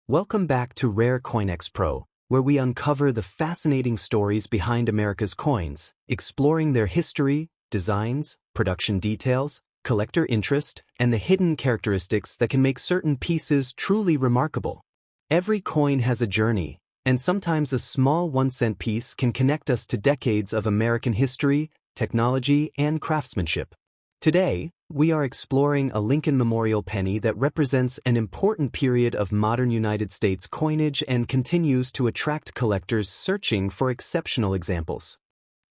Welcome back to Rare CoinX PRO, where we uncover the fascinating stories behind America's coins, exploring their history, designs, production details, collector interest, and the hidden characteristics that can make certain pieces truly remarkable. Every coin has a journey, and sometimes a small 1-cent piece can connect us to decades of American history, technology, and craftsmanship. Today, we are exploring a Lincoln Memorial penny that represents an important period of modern United States coinage and continues to attract collectors searching for exceptional examples.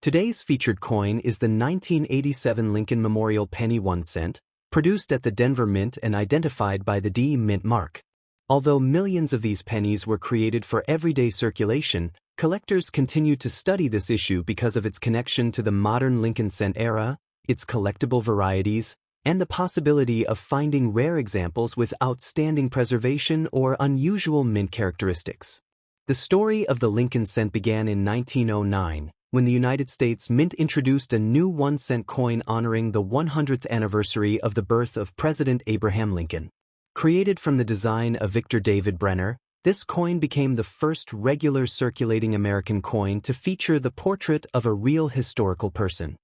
Today's featured coin is the 1987 Lincoln Memorial Penny 1 cent, produced at the Denver Mint and identified by the D Mint mark. Although millions of these pennies were created for everyday circulation, collectors continue to study this issue because of its connection to the modern Lincoln cent era, its collectible varieties, and the possibility of finding rare examples with outstanding preservation or unusual mint characteristics. The story of the Lincoln cent began in 1909, when the United States Mint introduced a new 1-cent coin honoring the 100th anniversary of the birth of President Abraham Lincoln. Created from the design of Victor David Brenner, this coin became the first regular circulating American coin to feature the portrait of a real historical person.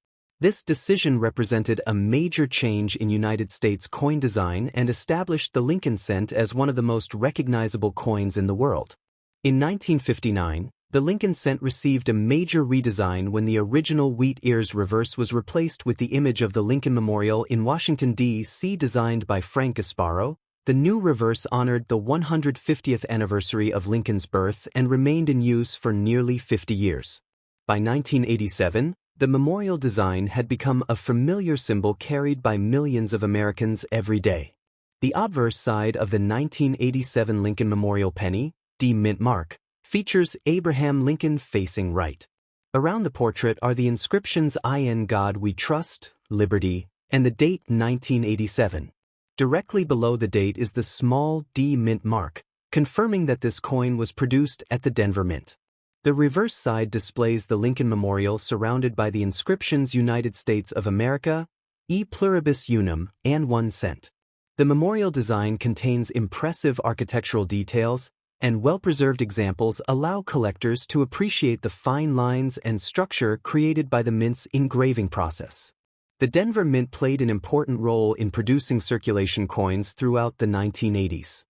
This decision represented a major change in United States coin design and established the Lincoln cent as one of the most recognizable coins in the world. In 1959, the Lincoln cent received a major redesign when the original wheat ears reverse was replaced with the image of the Lincoln Memorial in Washington, D.C. designed by Frank Gasparo. The new reverse honored the 150th anniversary of Lincoln's birth and remained in use for nearly 50 years. By 1987, the memorial design had become a familiar symbol carried by millions of Americans every day. The obverse side of the 1987 Lincoln Memorial penny, D Mint mark, features Abraham Lincoln facing right. Around the portrait are the inscriptions "In God We Trust," "Liberty," and the date 1987. Directly below the date is the small D Mint mark, confirming that this coin was produced at the Denver Mint. The reverse side displays the Lincoln Memorial surrounded by the inscriptions "United States of America," "E Pluribus Unum," and 1 cent. The memorial design contains impressive architectural details, and well-preserved examples allow collectors to appreciate the fine lines and structure created by the Mint's engraving process. The Denver Mint played an important role in producing circulation coins throughout the 1980s.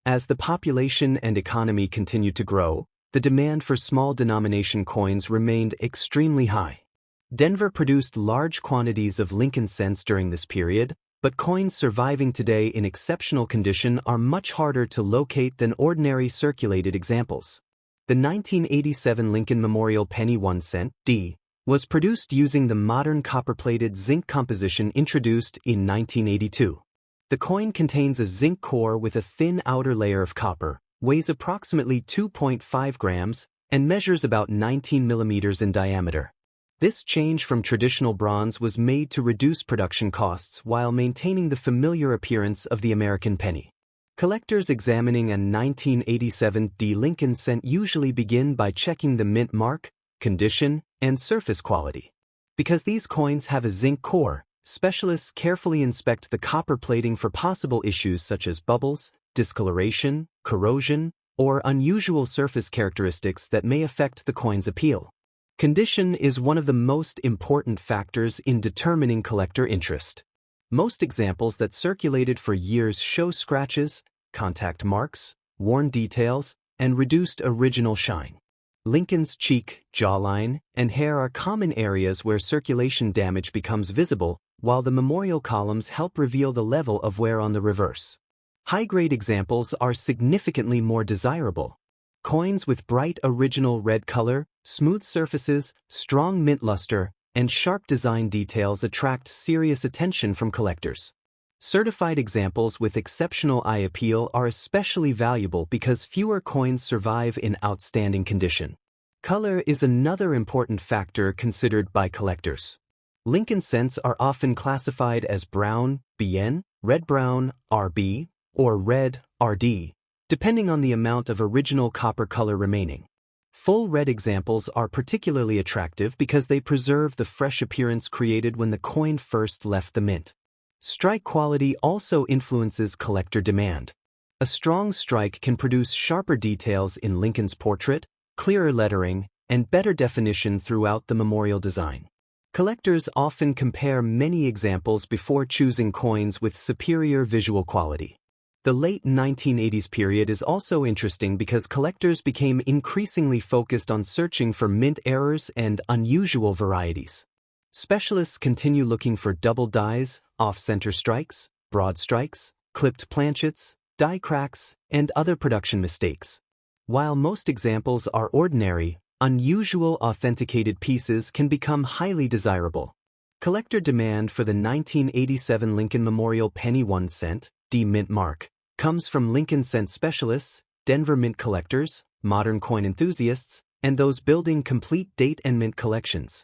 As the population and economy continued to grow, the demand for small denomination coins remained extremely high. Denver produced large quantities of Lincoln cents during this period, but coins surviving today in exceptional condition are much harder to locate than ordinary circulated examples. The 1987 Lincoln Memorial Penny 1 cent, D, was produced using the modern copper-plated zinc composition introduced in 1982. The coin contains a zinc core with a thin outer layer of copper, weighs approximately 2.5 grams, and measures about 19 millimeters in diameter. This change from traditional bronze was made to reduce production costs while maintaining the familiar appearance of the American penny. Collectors examining a 1987 D Lincoln cent usually begin by checking the mint mark, condition, and surface quality. Because these coins have a zinc core, specialists carefully inspect the copper plating for possible issues such as bubbles, discoloration, corrosion, or unusual surface characteristics that may affect the coin's appeal. Condition is one of the most important factors in determining collector interest. Most examples that circulated for years show scratches, contact marks, worn details, and reduced original shine. Lincoln's cheek, jawline, and hair are common areas where circulation damage becomes visible, while the memorial columns help reveal the level of wear on the reverse. High-grade examples are significantly more desirable. Coins with bright original red color, smooth surfaces, strong mint luster, and sharp design details attract serious attention from collectors. Certified examples with exceptional eye appeal are especially valuable because fewer coins survive in outstanding condition. Color is another important factor considered by collectors. Lincoln cents are often classified as brown, BN, red-brown, RB, or red, RD, depending on the amount of original copper color remaining. Full red examples are particularly attractive because they preserve the fresh appearance created when the coin first left the mint. Strike quality also influences collector demand. A strong strike can produce sharper details in Lincoln's portrait, clearer lettering, and better definition throughout the memorial design. Collectors often compare many examples before choosing coins with superior visual quality. The late 1980s period is also interesting because collectors became increasingly focused on searching for mint errors and unusual varieties. Specialists continue looking for double dies, off-center strikes, broad strikes, clipped planchets, die cracks, and other production mistakes. While most examples are ordinary, unusual authenticated pieces can become highly desirable. Collector demand for the 1987 Lincoln Memorial Penny 1 cent D mint mark comes from Lincoln cent specialists, Denver mint collectors, modern coin enthusiasts, and those building complete date and mint collections.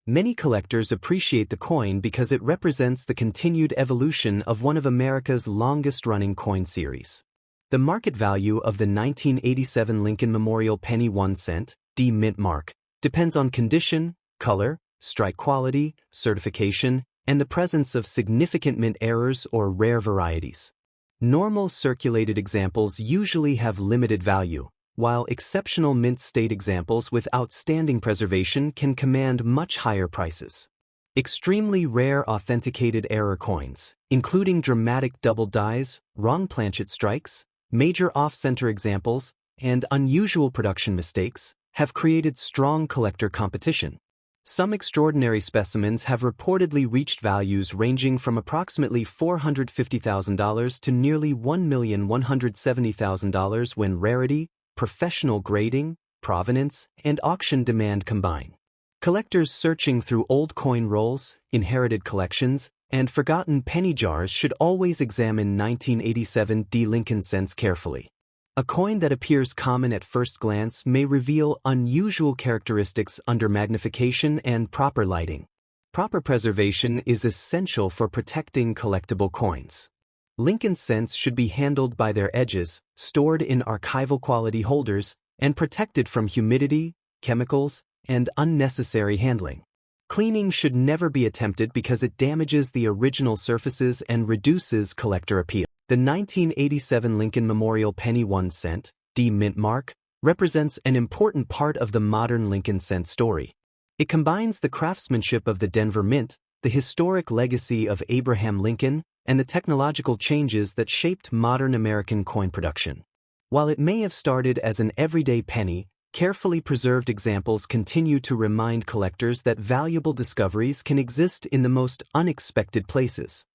Many collectors appreciate the coin because it represents the continued evolution of one of America's longest-running coin series. The market value of the 1987 Lincoln Memorial Penny 1 cent D mint mark depends on condition, color, strike quality, certification, and the presence of significant mint errors or rare varieties. Normal circulated examples usually have limited value, while exceptional mint state examples with outstanding preservation can command much higher prices. Extremely rare authenticated error coins, including dramatic double dies, wrong planchet strikes, major off-center examples, and unusual production mistakes, have created strong collector competition. Some extraordinary specimens have reportedly reached values ranging from approximately $450,000 to nearly $1,170,000 when rarity, professional grading, provenance, and auction demand combine. Collectors searching through old coin rolls, inherited collections, and forgotten penny jars should always examine 1987 D Lincoln cents carefully. A coin that appears common at first glance may reveal unusual characteristics under magnification and proper lighting. Proper preservation is essential for protecting collectible coins. Lincoln cents should be handled by their edges, stored in archival quality holders, and protected from humidity, chemicals, and unnecessary handling. Cleaning should never be attempted because it damages the original surfaces and reduces collector appeal. The 1987 Lincoln Memorial Penny 1 cent D mint mark represents an important part of the modern Lincoln cent story. It combines the craftsmanship of the Denver Mint, the historic legacy of Abraham Lincoln, and the technological changes that shaped modern American coin production. While it may have started as an everyday penny, carefully preserved examples continue to remind collectors that valuable discoveries can exist in the most unexpected places.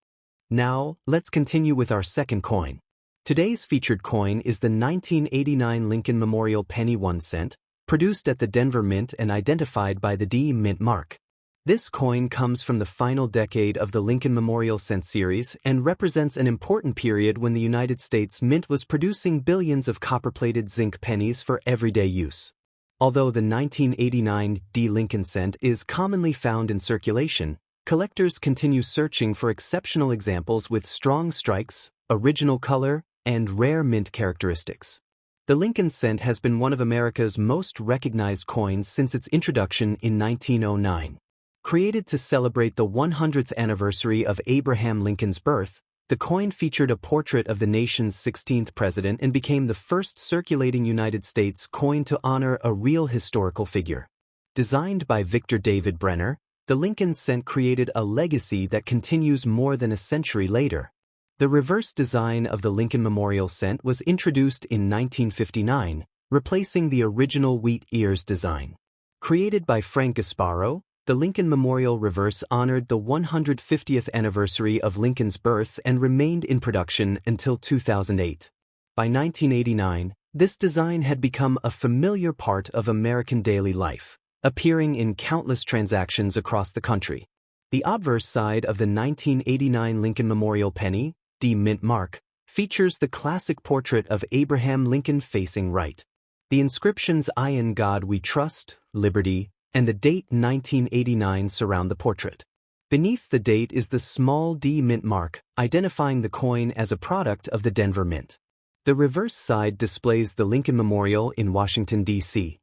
Now, let's continue with our second coin. Today's featured coin is the 1989 Lincoln Memorial Penny 1 cent, produced at the Denver Mint and identified by the D mint mark. This coin comes from the final decade of the Lincoln Memorial cent series and represents an important period when the United States Mint was producing billions of copper-plated zinc pennies for everyday use. Although the 1989 D Lincoln cent is commonly found in circulation, collectors continue searching for exceptional examples with strong strikes, original color, and rare mint characteristics. The Lincoln cent has been one of America's most recognized coins since its introduction in 1909. Created to celebrate the 100th anniversary of Abraham Lincoln's birth, the coin featured a portrait of the nation's 16th president and became the first circulating United States coin to honor a real historical figure. Designed by Victor David Brenner, the Lincoln cent created a legacy that continues more than a century later. The reverse design of the Lincoln Memorial cent was introduced in 1959, replacing the original wheat ears design. Created by Frank Gasparo, the Lincoln Memorial reverse honored the 150th anniversary of Lincoln's birth and remained in production until 2008. By 1989, this design had become a familiar part of American daily life, appearing in countless transactions across the country. The obverse side of the 1989 Lincoln Memorial Penny, D mint mark, features the classic portrait of Abraham Lincoln facing right. The inscriptions "I in God We Trust," "Liberty," and the date 1989 surround the portrait. Beneath the date is the small D mint mark, identifying the coin as a product of the Denver Mint. The reverse side displays the Lincoln Memorial in Washington, D.C.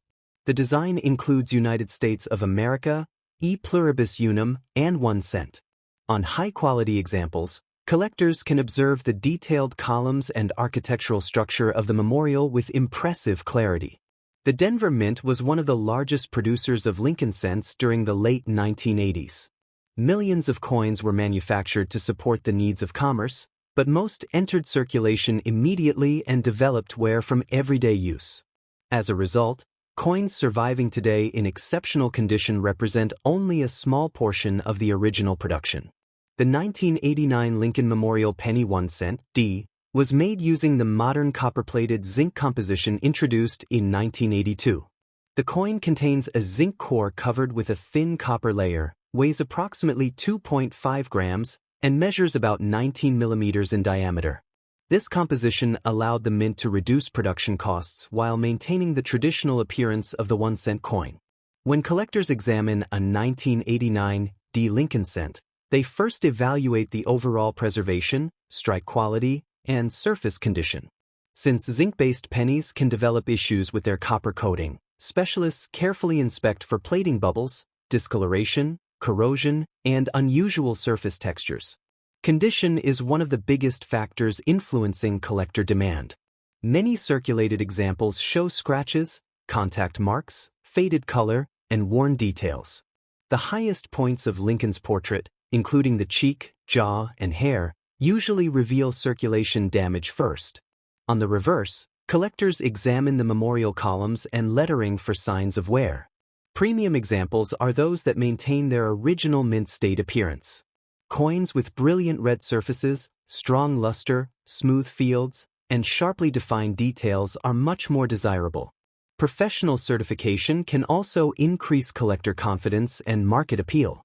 The design includes United States of America, E pluribus unum, and 1 cent. On high-quality examples, Collectors can observe the detailed columns and architectural structure of the memorial with impressive clarity. The Denver Mint was one of the largest producers of Lincoln cents during the late 1980s. Millions of coins were manufactured to support the needs of commerce, but most entered circulation immediately and developed wear from everyday use. As a result, coins surviving today in exceptional condition represent only a small portion of the original production. The 1989 Lincoln Memorial Penny 1 cent D was made using the modern copper-plated zinc composition introduced in 1982. The coin contains a zinc core covered with a thin copper layer, weighs approximately 2.5 grams, and measures about 19 millimeters in diameter. This composition allowed the mint to reduce production costs while maintaining the traditional appearance of the 1 cent coin. When collectors examine a 1989 D Lincoln cent, they first evaluate the overall preservation, strike quality, and surface condition. Since zinc-based pennies can develop issues with their copper coating, specialists carefully inspect for plating bubbles, discoloration, corrosion, and unusual surface textures. Condition is one of the biggest factors influencing collector demand. Many circulated examples show scratches, contact marks, faded color, and worn details. The highest points of Lincoln's portrait, including the cheek, jaw, and hair, usually reveal circulation damage first. On the reverse, collectors examine the memorial columns and lettering for signs of wear. Premium examples are those that maintain their original mint state appearance. Coins with brilliant red surfaces, strong luster, smooth fields, and sharply defined details are much more desirable. Professional certification can also increase collector confidence and market appeal.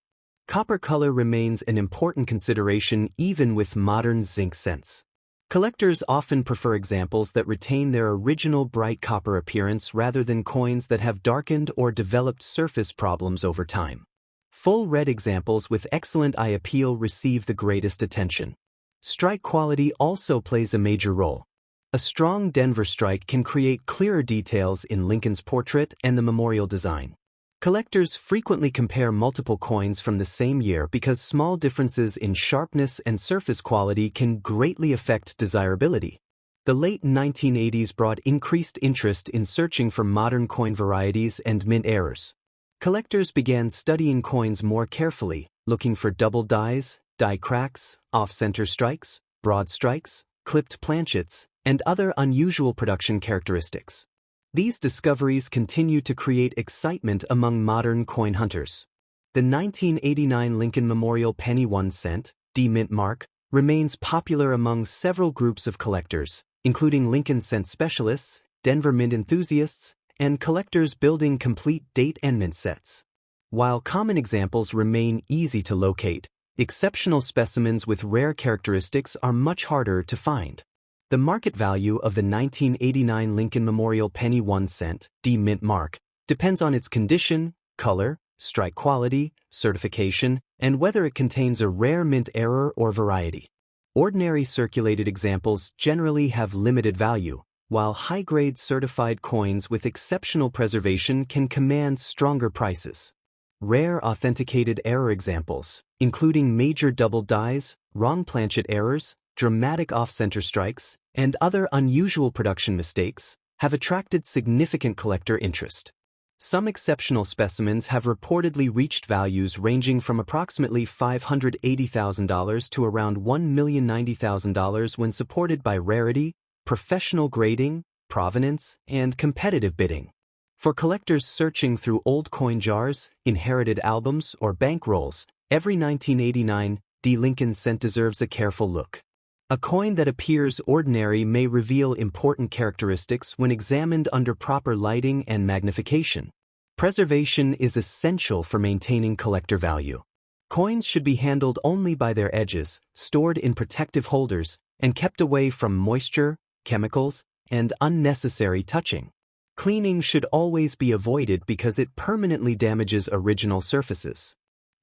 Copper color remains an important consideration even with modern zinc cents. Collectors often prefer examples that retain their original bright copper appearance rather than coins that have darkened or developed surface problems over time. Full red examples with excellent eye appeal receive the greatest attention. Strike quality also plays a major role. A strong Denver strike can create clearer details in Lincoln's portrait and the memorial design. Collectors frequently compare multiple coins from the same year because small differences in sharpness and surface quality can greatly affect desirability. The late 1980s brought increased interest in searching for modern coin varieties and mint errors. Collectors began studying coins more carefully, looking for double dies, die cracks, off-center strikes, broad strikes, clipped planchets, and other unusual production characteristics. These discoveries continue to create excitement among modern coin hunters. The 1989 Lincoln Memorial Penny 1 cent D mint mark remains popular among several groups of collectors, including Lincoln cent specialists, Denver mint enthusiasts, and collectors building complete date and mint sets. While common examples remain easy to locate, exceptional specimens with rare characteristics are much harder to find. The market value of the 1989 Lincoln Memorial Penny 1 cent D mint mark depends on its condition, color, strike quality, certification, and whether it contains a rare mint error or variety. Ordinary circulated examples generally have limited value, while high-grade certified coins with exceptional preservation can command stronger prices. Rare authenticated error examples, including major double dies, wrong planchet errors, dramatic off-center strikes, and other unusual production mistakes, have attracted significant collector interest. Some exceptional specimens have reportedly reached values ranging from approximately $580,000 to around $1,090,000 when supported by rarity, professional grading, provenance, and competitive bidding. For collectors searching through old coin jars, inherited albums, or bankrolls, every 1989 D Lincoln cent deserves a careful look. A coin that appears ordinary may reveal important characteristics when examined under proper lighting and magnification. Preservation is essential for maintaining collector value. Coins should be handled only by their edges, stored in protective holders, and kept away from moisture, chemicals, and unnecessary touching. Cleaning should always be avoided because it permanently damages original surfaces.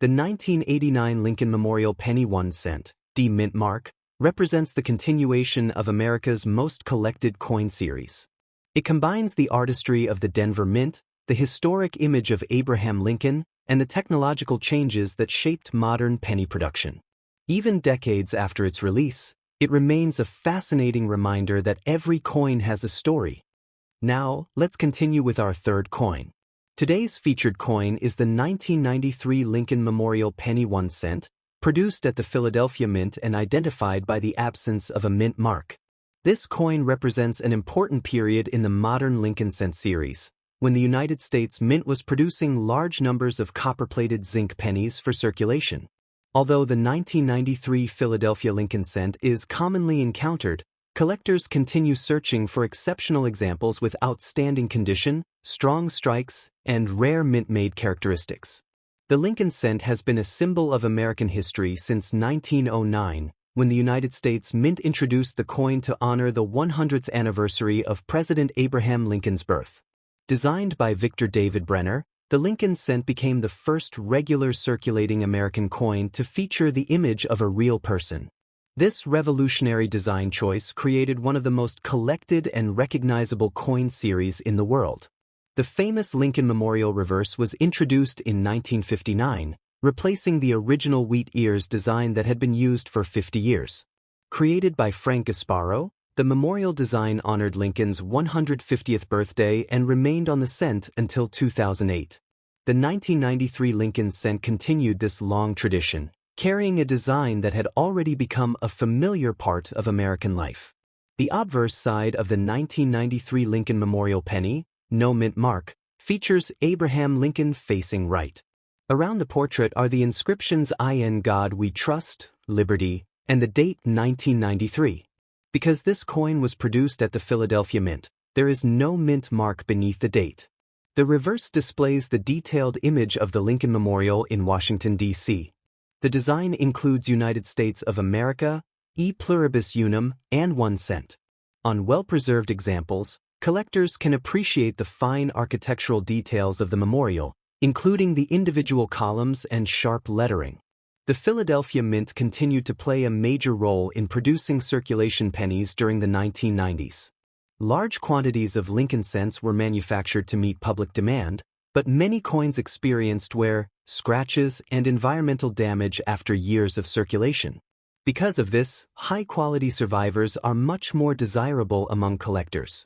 The 1989 Lincoln Memorial Penny 1 cent D mint mark represents the continuation of America's most collected coin series. It combines the artistry of the Denver Mint, the historic image of Abraham Lincoln, and the technological changes that shaped modern penny production. Even decades after its release, it remains a fascinating reminder that every coin has a story. Now, let's continue with our third coin. Today's featured coin is the 1993 Lincoln Memorial Penny 1 cent, produced at the Philadelphia Mint and identified by the absence of a mint mark. This coin represents an important period in the modern Lincoln cent series, when the United States Mint was producing large numbers of copper-plated zinc pennies for circulation. Although the 1993 Philadelphia Lincoln cent is commonly encountered, collectors continue searching for exceptional examples with outstanding condition, strong strikes, and rare mint-made characteristics. The Lincoln cent has been a symbol of American history since 1909, when the United States Mint introduced the coin to honor the 100th anniversary of President Abraham Lincoln's birth. Designed by Victor David Brenner, the Lincoln cent became the first regular circulating American coin to feature the image of a real person. This revolutionary design choice created one of the most collected and recognizable coin series in the world. The famous Lincoln Memorial reverse was introduced in 1959, replacing the original wheat ears design that had been used for 50 years. Created by Frank Gasparo, the memorial design honored Lincoln's 150th birthday and remained on the cent until 2008. The 1993 Lincoln cent continued this long tradition, carrying a design that had already become a familiar part of American life. The obverse side of the 1993 Lincoln Memorial Penny, no mint mark, features Abraham Lincoln facing right. Around the portrait are the inscriptions "In God We Trust," "Liberty," and the date 1993. Because this coin was produced at the Philadelphia Mint, there is no mint mark beneath the date. The reverse displays the detailed image of the Lincoln Memorial in Washington, D.C. The design includes United States of America, E pluribus unum, and 1 cent. On well-preserved examples, collectors can appreciate the fine architectural details of the memorial, including the individual columns and sharp lettering. The Philadelphia Mint continued to play a major role in producing circulation pennies during the 1990s. Large quantities of Lincoln cents were manufactured to meet public demand, but many coins experienced wear, scratches, and environmental damage after years of circulation. Because of this, high-quality survivors are much more desirable among collectors.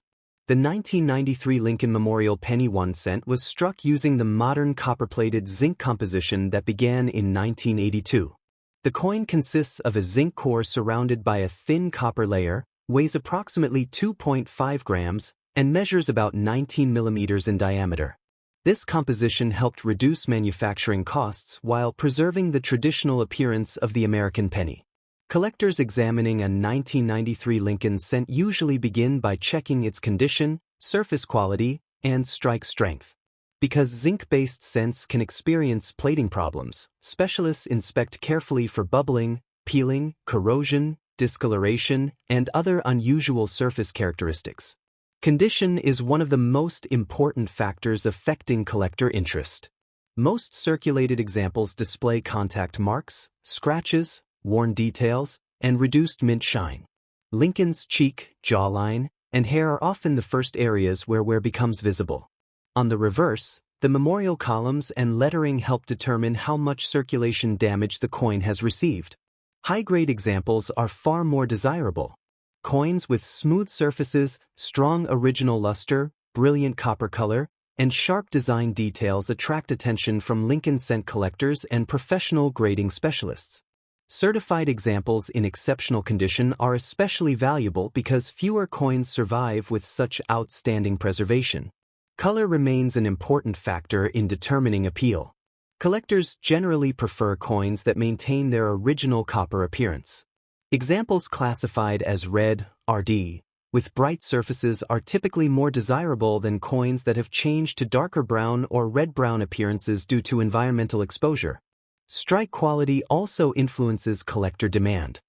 The 1993 Lincoln Memorial Penny 1 cent was struck using the modern copper-plated zinc composition that began in 1982. The coin consists of a zinc core surrounded by a thin copper layer, weighs approximately 2.5 grams, and measures about 19 millimeters in diameter. This composition helped reduce manufacturing costs while preserving the traditional appearance of the American penny. Collectors examining a 1993 Lincoln cent usually begin by checking its condition, surface quality, and strike strength. Because zinc-based cents can experience plating problems, specialists inspect carefully for bubbling, peeling, corrosion, discoloration, and other unusual surface characteristics. Condition is one of the most important factors affecting collector interest. Most circulated examples display contact marks, scratches, worn details, and reduced mint shine. Lincoln's cheek, jawline, and hair are often the first areas where wear becomes visible. On the reverse, the memorial columns and lettering help determine how much circulation damage the coin has received. High-grade examples are far more desirable. Coins with smooth surfaces, strong original luster, brilliant copper color, and sharp design details attract attention from Lincoln cent collectors and professional grading specialists. Certified examples in exceptional condition are especially valuable because fewer coins survive with such outstanding preservation. Color remains an important factor in determining appeal. Collectors generally prefer coins that maintain their original copper appearance. Examples classified as red, RD, with bright surfaces are typically more desirable than coins that have changed to darker brown or red-brown appearances due to environmental exposure. Strike quality also influences collector demand.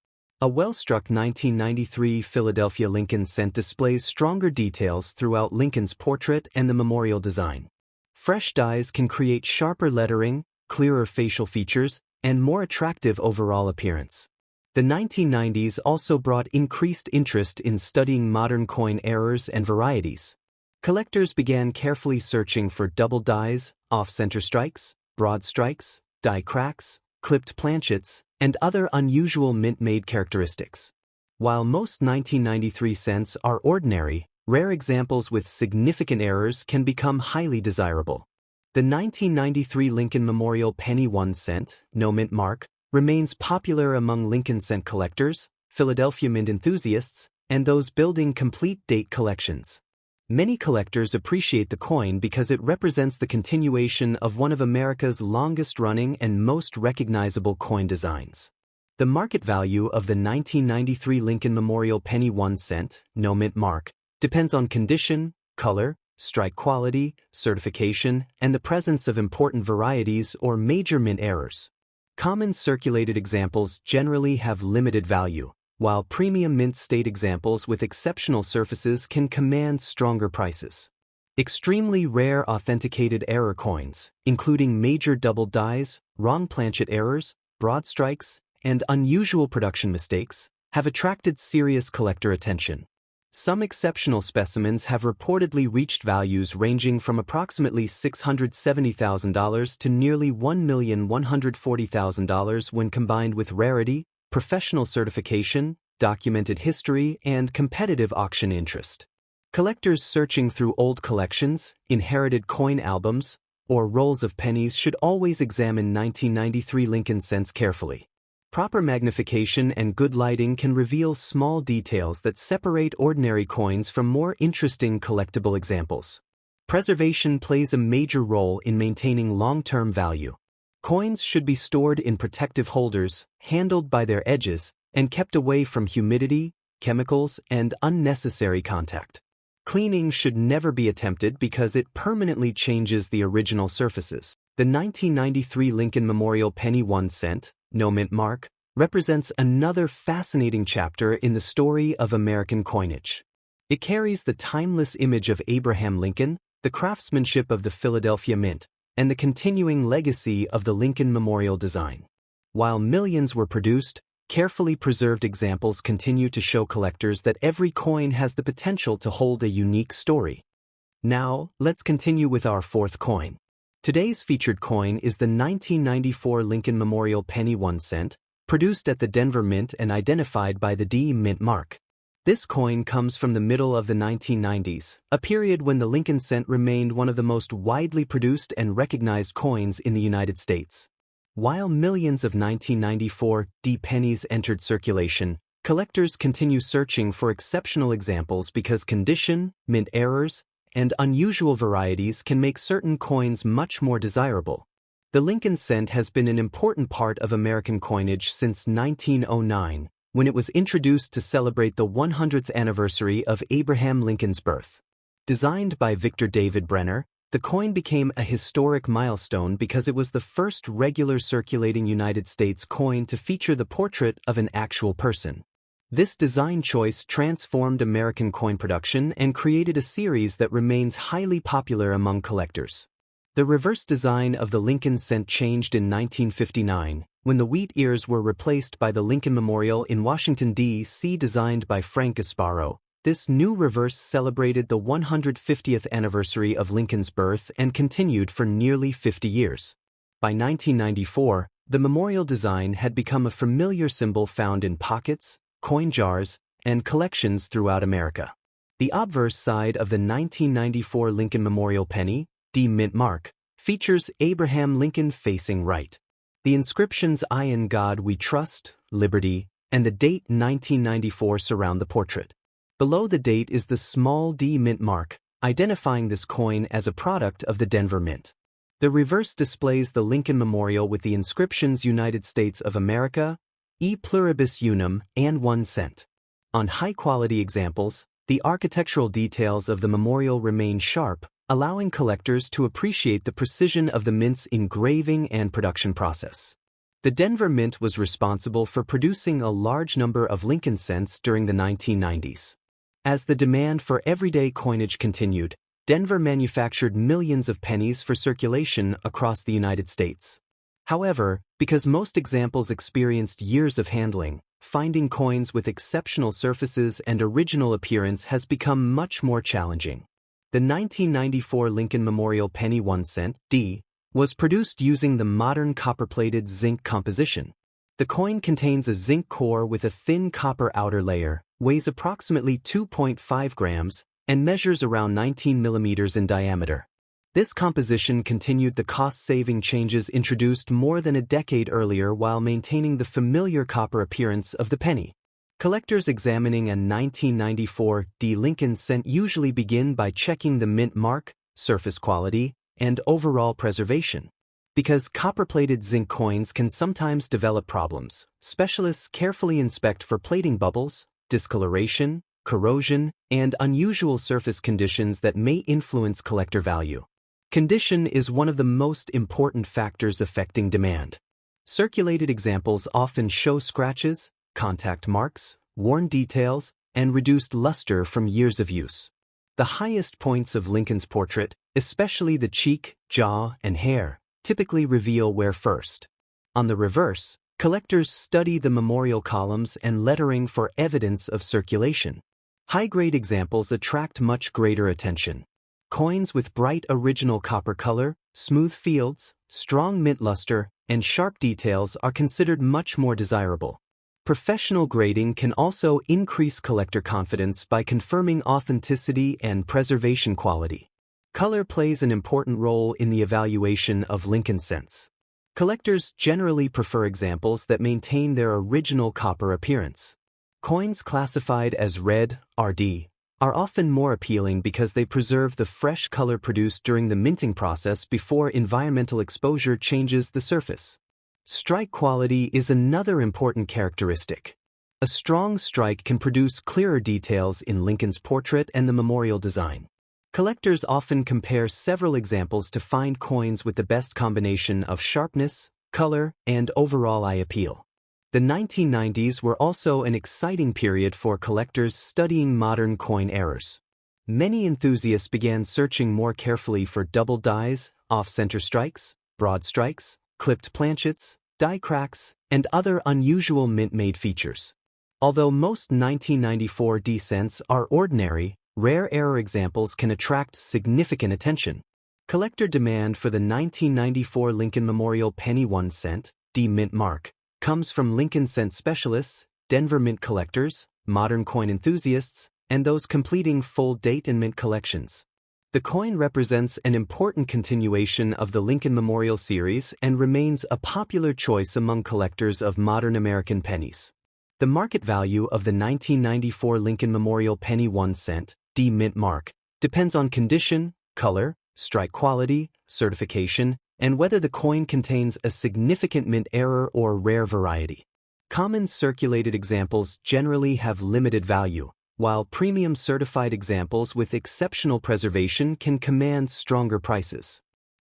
A well-struck 1993 Philadelphia Lincoln cent displays stronger details throughout Lincoln's portrait and the memorial design. Fresh dyes can create sharper lettering, clearer facial features, and more attractive overall appearance. The 1990s also brought increased interest in studying modern coin errors and varieties. Collectors began carefully searching for double dyes, off-center strikes, broad strikes, die cracks, clipped planchets, and other unusual mint-made characteristics. While most 1993 cents are ordinary, rare examples with significant errors can become highly desirable. The 1993 Lincoln Memorial Penny 1 cent, no mint mark, remains popular among Lincoln cent collectors, Philadelphia mint enthusiasts, and those building complete date collections. Many collectors appreciate the coin because it represents the continuation of one of America's longest-running and most recognizable coin designs. The market value of the 1993 Lincoln Memorial Penny 1 cent, no mint mark, depends on condition, color, strike quality, certification, and the presence of important varieties or major mint errors. Common circulated examples generally have limited value, while premium mint state examples with exceptional surfaces can command stronger prices. Extremely rare authenticated error coins, including major double dies, wrong planchet errors, broad strikes, and unusual production mistakes, have attracted serious collector attention. Some exceptional specimens have reportedly reached values ranging from approximately $670,000 to nearly $1,140,000 when combined with rarity, professional certification, documented history, and competitive auction interest. Collectors searching through old collections, inherited coin albums, or rolls of pennies should always examine 1993 Lincoln cents carefully. Proper magnification and good lighting can reveal small details that separate ordinary coins from more interesting collectible examples. Preservation plays a major role in maintaining long-term value. Coins should be stored in protective holders, handled by their edges, and kept away from humidity, chemicals, and unnecessary contact. Cleaning should never be attempted because it permanently changes the original surfaces. The 1993 Lincoln Memorial Penny 1 cent, no mint mark, represents another fascinating chapter in the story of American coinage. It carries the timeless image of Abraham Lincoln, the craftsmanship of the Philadelphia Mint, and the continuing legacy of the Lincoln Memorial design. While millions were produced, carefully preserved examples continue to show collectors that every coin has the potential to hold a unique story. Now, let's continue with our fourth coin. Today's featured coin is the 1994 Lincoln Memorial Penny 1 cent, produced at the Denver Mint and identified by the D Mint mark. This coin comes from the middle of the 1990s, a period when the Lincoln cent remained one of the most widely produced and recognized coins in the United States. While millions of 1994 D pennies entered circulation, collectors continue searching for exceptional examples because condition, mint errors, and unusual varieties can make certain coins much more desirable. The Lincoln cent has been an important part of American coinage since 1909, when it was introduced to celebrate the 100th anniversary of Abraham Lincoln's birth. Designed by Victor David Brenner, the coin became a historic milestone because it was the first regular circulating United States coin to feature the portrait of an actual person. This design choice transformed American coin production and created a series that remains highly popular among collectors. The reverse design of the Lincoln cent changed in 1959, when the wheat ears were replaced by the Lincoln Memorial in Washington, D.C. designed by Frank Gasparo. This new reverse celebrated the 150th anniversary of Lincoln's birth and continued for nearly 50 years. By 1994, the memorial design had become a familiar symbol found in pockets, coin jars, and collections throughout America. The obverse side of the 1994 Lincoln Memorial Penny, D Mint mark, features Abraham Lincoln facing right. The inscriptions "I in God We Trust," "Liberty," and the date 1994 surround the portrait. Below the date is the small D Mint mark, identifying this coin as a product of the Denver Mint. The reverse displays the Lincoln Memorial with the inscriptions "United States of America," "E Pluribus Unum," and 1 cent. On high-quality examples, the architectural details of the memorial remain sharp, allowing collectors to appreciate the precision of the mint's engraving and production process. The Denver Mint was responsible for producing a large number of Lincoln cents during the 1990s. As the demand for everyday coinage continued, Denver manufactured millions of pennies for circulation across the United States. However, because most examples experienced years of handling, finding coins with exceptional surfaces and original appearance has become much more challenging. The 1994 Lincoln Memorial Penny 1 cent, D, was produced using the modern copper-plated zinc composition. The coin contains a zinc core with a thin copper outer layer, weighs approximately 2.5 grams, and measures around 19 millimeters in diameter. This composition continued the cost-saving changes introduced more than a decade earlier while maintaining the familiar copper appearance of the penny. Collectors examining a 1994 Lincoln cent usually begin by checking the mint mark, surface quality, and overall preservation. Because copper-plated zinc coins can sometimes develop problems, specialists carefully inspect for plating bubbles, discoloration, corrosion, and unusual surface conditions that may influence collector value. Condition is one of the most important factors affecting demand. Circulated examples often show scratches, contact marks, worn details, and reduced luster from years of use. The highest points of Lincoln's portrait, especially the cheek, jaw, and hair, typically reveal wear first. On the reverse, collectors study the memorial columns and lettering for evidence of circulation. High-grade examples attract much greater attention. Coins with bright original copper color, smooth fields, strong mint luster, and sharp details are considered much more desirable. Professional grading can also increase collector confidence by confirming authenticity and preservation quality. Color plays an important role in the evaluation of Lincoln cents. Collectors generally prefer examples that maintain their original copper appearance. Coins classified as red, RD, are often more appealing because they preserve the fresh color produced during the minting process before environmental exposure changes the surface. Strike quality is another important characteristic. A strong strike can produce clearer details in Lincoln's portrait and the memorial design. Collectors often compare several examples to find coins with the best combination of sharpness, color, and overall eye appeal. The 1990s were also an exciting period for collectors studying modern coin errors. Many enthusiasts began searching more carefully for double dies, off-center strikes, broad strikes, clipped planchets, die cracks, and other unusual mint-made features. Although most 1994 D cents are ordinary, rare error examples can attract significant attention. Collector demand for the 1994 Lincoln Memorial Penny 1 cent, D mint mark, comes from Lincoln cent specialists, Denver mint collectors, modern coin enthusiasts, and those completing full date and mint collections. The coin represents an important continuation of the Lincoln Memorial series and remains a popular choice among collectors of modern American pennies. The market value of the 1994 Lincoln Memorial Penny 1 cent, D mint mark, depends on condition, color, strike quality, certification, and whether the coin contains a significant mint error or rare variety. Common circulated examples generally have limited value, while premium certified examples with exceptional preservation can command stronger prices.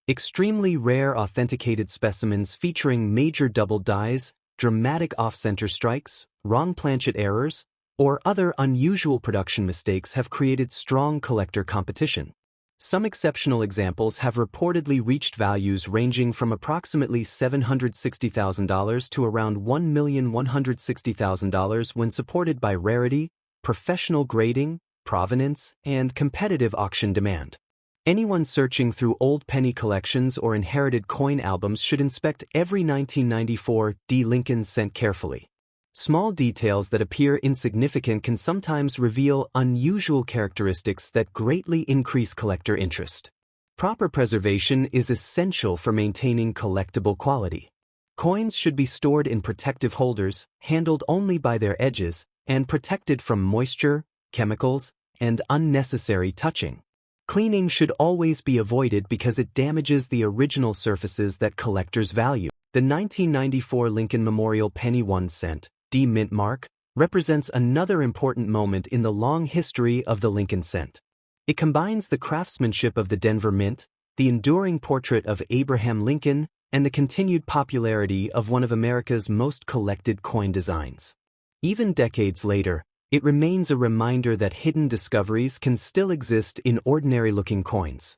Extremely rare authenticated specimens featuring major double dies, dramatic off-center strikes, wrong planchet errors, or other unusual production mistakes have created strong collector competition. Some exceptional examples have reportedly reached values ranging from approximately $760,000 to around $1,160,000 when supported by rarity, professional grading, provenance, and competitive auction demand. Anyone searching through old penny collections or inherited coin albums should inspect every 1994 D Lincoln cent carefully. Small details that appear insignificant can sometimes reveal unusual characteristics that greatly increase collector interest. Proper preservation is essential for maintaining collectible quality. Coins should be stored in protective holders, handled only by their edges, and protected from moisture, chemicals, and unnecessary touching. Cleaning should always be avoided because it damages the original surfaces that collectors value. The 1994 Lincoln Memorial Penny 1 cent, D mint mark, represents another important moment in the long history of the Lincoln cent. It combines the craftsmanship of the Denver Mint, the enduring portrait of Abraham Lincoln, and the continued popularity of one of America's most collected coin designs. Even decades later, it remains a reminder that hidden discoveries can still exist in ordinary-looking coins.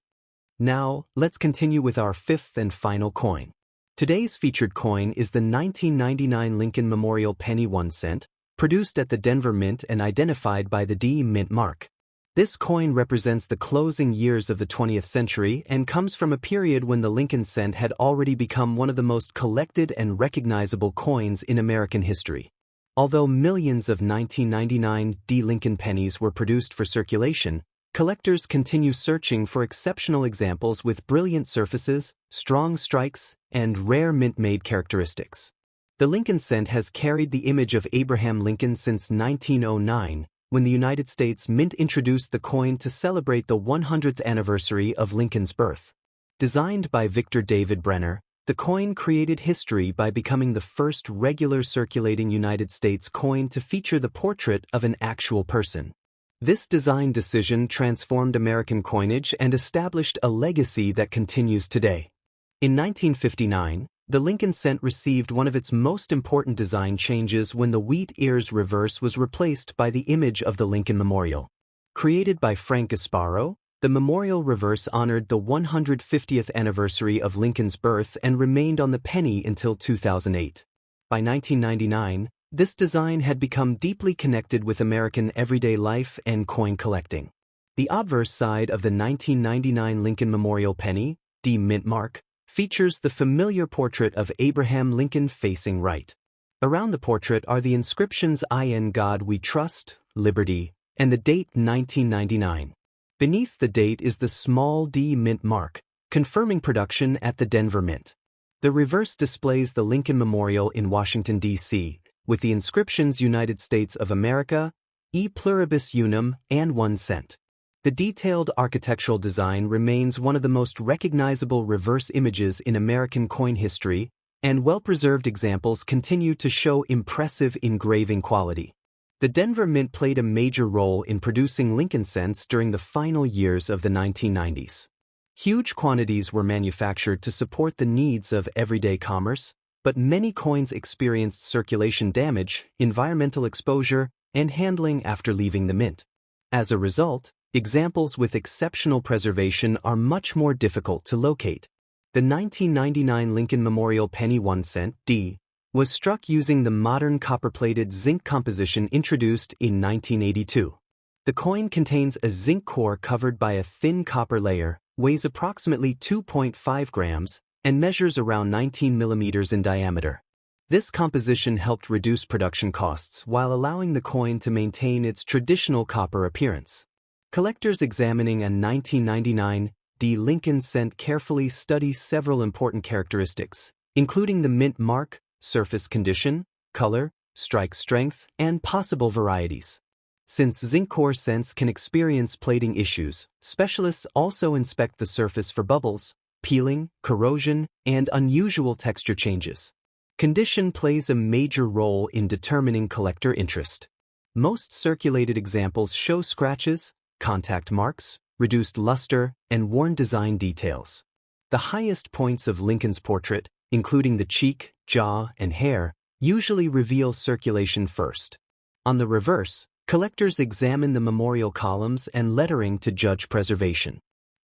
Now, let's continue with our fifth and final coin. Today's featured coin is the 1999 Lincoln Memorial Penny 1 cent, produced at the Denver Mint and identified by the D mint mark. This coin represents the closing years of the 20th century and comes from a period when the Lincoln cent had already become one of the most collected and recognizable coins in American history. Although millions of 1999 Lincoln pennies were produced for circulation, collectors continue searching for exceptional examples with brilliant surfaces, strong strikes, and rare mint-made characteristics. The Lincoln cent has carried the image of Abraham Lincoln since 1909, when the United States Mint introduced the coin to celebrate the 100th anniversary of Lincoln's birth. Designed by Victor David Brenner, the coin created history by becoming the first regular circulating United States coin to feature the portrait of an actual person. This design decision transformed American coinage and established a legacy that continues today. In 1959, the Lincoln cent received one of its most important design changes when the wheat ears reverse was replaced by the image of the Lincoln Memorial. Created by Frank Gasparo, the memorial reverse honored the 150th anniversary of Lincoln's birth and remained on the penny until 2008. By 1999, this design had become deeply connected with American everyday life and coin collecting. The obverse side of the 1999 Lincoln Memorial Penny, D mint mark, features the familiar portrait of Abraham Lincoln facing right. Around the portrait are the inscriptions "In God We Trust," "Liberty," and the date 1999. Beneath the date is the small D mint mark, confirming production at the Denver Mint. The reverse displays the Lincoln Memorial in Washington, D.C., with the inscriptions "United States of America," "E Pluribus Unum," and 1 cent. The detailed architectural design remains one of the most recognizable reverse images in American coin history, and well-preserved examples continue to show impressive engraving quality. The Denver Mint played a major role in producing Lincoln cents during the final years of the 1990s. Huge quantities were manufactured to support the needs of everyday commerce, but many coins experienced circulation damage, environmental exposure, and handling after leaving the mint. As a result, examples with exceptional preservation are much more difficult to locate. The 1999 Lincoln Memorial Penny 1 cent D was struck using the modern copper-plated zinc composition introduced in 1982. The coin contains a zinc core covered by a thin copper layer, weighs approximately 2.5 grams, and measures around 19 millimeters in diameter. This composition helped reduce production costs while allowing the coin to maintain its traditional copper appearance. Collectors examining a 1999 D Lincoln cent carefully study several important characteristics, including the mint mark, surface condition, color, strike strength, and possible varieties. Since zinc core cents can experience plating issues, specialists also inspect the surface for bubbles, peeling, corrosion, and unusual texture changes. Condition plays a major role in determining collector interest. Most circulated examples show scratches, contact marks, reduced luster, and worn design details. The highest points of Lincoln's portrait, including the cheek, jaw, and hair, usually reveal circulation first. On the reverse, collectors examine the memorial columns and lettering to judge preservation.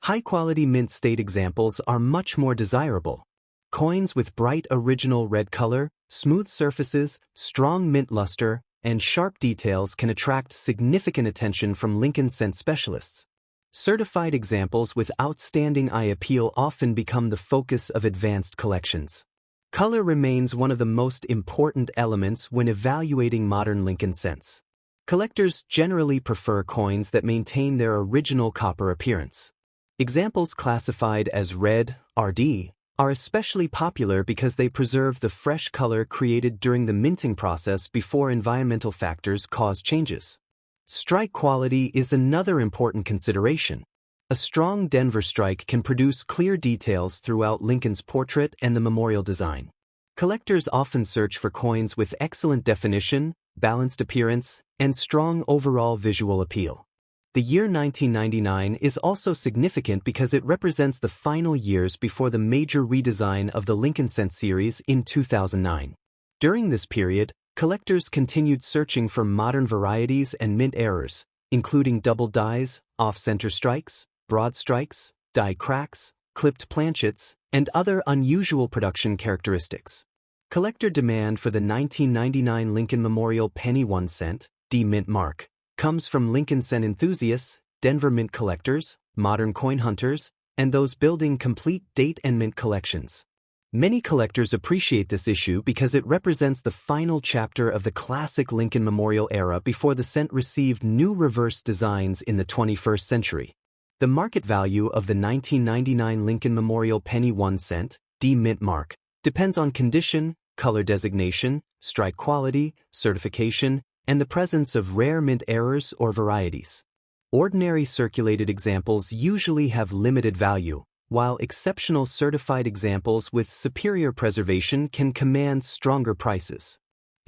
High-quality mint state examples are much more desirable. Coins with bright original red color, smooth surfaces, strong mint luster, and sharp details can attract significant attention from Lincoln cent specialists. Certified examples with outstanding eye appeal often become the focus of advanced collections. Color remains one of the most important elements when evaluating modern Lincoln cents. Collectors generally prefer coins that maintain their original copper appearance. Examples classified as red, RD, are especially popular because they preserve the fresh color created during the minting process before environmental factors cause changes. Strike quality is another important consideration. A strong Denver strike can produce clear details throughout Lincoln's portrait and the memorial design. Collectors often search for coins with excellent definition, balanced appearance, and strong overall visual appeal. The year 1999 is also significant because it represents the final years before the major redesign of the Lincoln cent series in 2009. During this period, collectors continued searching for modern varieties and mint errors, including double dies, off-center strikes, broad strikes, die cracks, clipped planchets, and other unusual production characteristics. Collector demand for the 1999 Lincoln Memorial Penny 1 cent D mint mark comes from Lincoln cent enthusiasts, Denver mint collectors, modern coin hunters, and those building complete date and mint collections. Many collectors appreciate this issue because it represents the final chapter of the classic Lincoln Memorial era before the cent received new reverse designs in the 21st century. The market value of the 1999 Lincoln Memorial Penny 1 cent, D mint mark, depends on condition, color designation, strike quality, certification, and the presence of rare mint errors or varieties. Ordinary circulated examples usually have limited value, while exceptional certified examples with superior preservation can command stronger prices.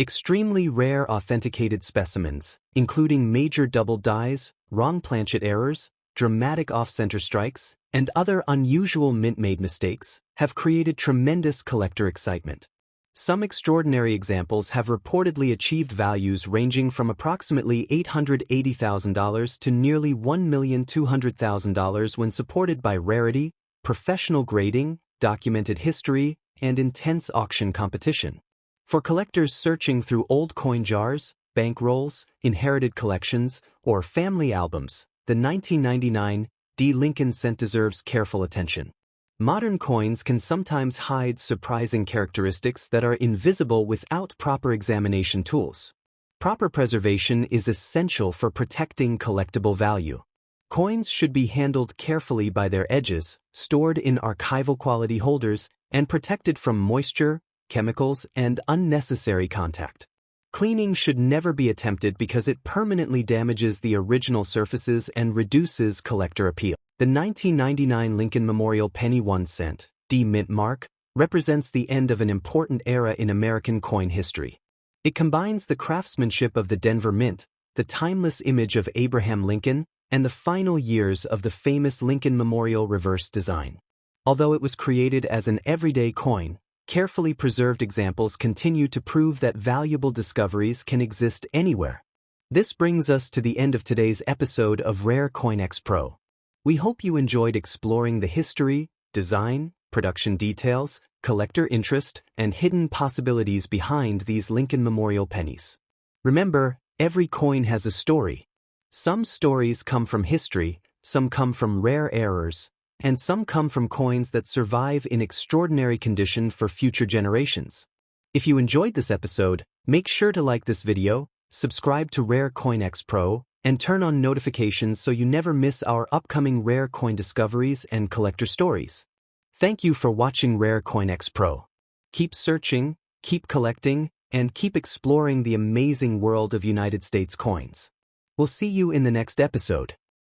Extremely rare authenticated specimens, including major double dies, wrong planchet errors, dramatic off-center strikes, and other unusual mint-made mistakes, have created tremendous collector excitement. Some extraordinary examples have reportedly achieved values ranging from approximately $880,000 to nearly $1,200,000 when supported by rarity, professional grading, documented history, and intense auction competition. For collectors searching through old coin jars, bank rolls, inherited collections, or family albums, the 1999 D. Lincoln cent deserves careful attention. Modern coins can sometimes hide surprising characteristics that are invisible without proper examination tools. Proper preservation is essential for protecting collectible value. Coins should be handled carefully by their edges, stored in archival quality holders, and protected from moisture, chemicals, and unnecessary contact. Cleaning should never be attempted because it permanently damages the original surfaces and reduces collector appeal. The 1999 Lincoln Memorial Penny 1 cent, D mint mark, represents the end of an important era in American coin history. It combines the craftsmanship of the Denver Mint, the timeless image of Abraham Lincoln, and the final years of the famous Lincoln Memorial reverse design. Although it was created as an everyday coin, carefully preserved examples continue to prove that valuable discoveries can exist anywhere. This brings us to the end of today's episode of Rare CoinX PRO. We hope you enjoyed exploring the history, design, production details, collector interest, and hidden possibilities behind these Lincoln Memorial pennies. Remember, every coin has a story. Some stories come from history, some come from rare errors, and some come from coins that survive in extraordinary condition for future generations. If you enjoyed this episode, make sure to like this video, subscribe to Rare CoinX PRO, and turn on notifications so you never miss our upcoming rare coin discoveries and collector stories. Thank you for watching Rare CoinX PRO. Keep searching, keep collecting, and keep exploring the amazing world of United States coins. We'll see you in the next episode.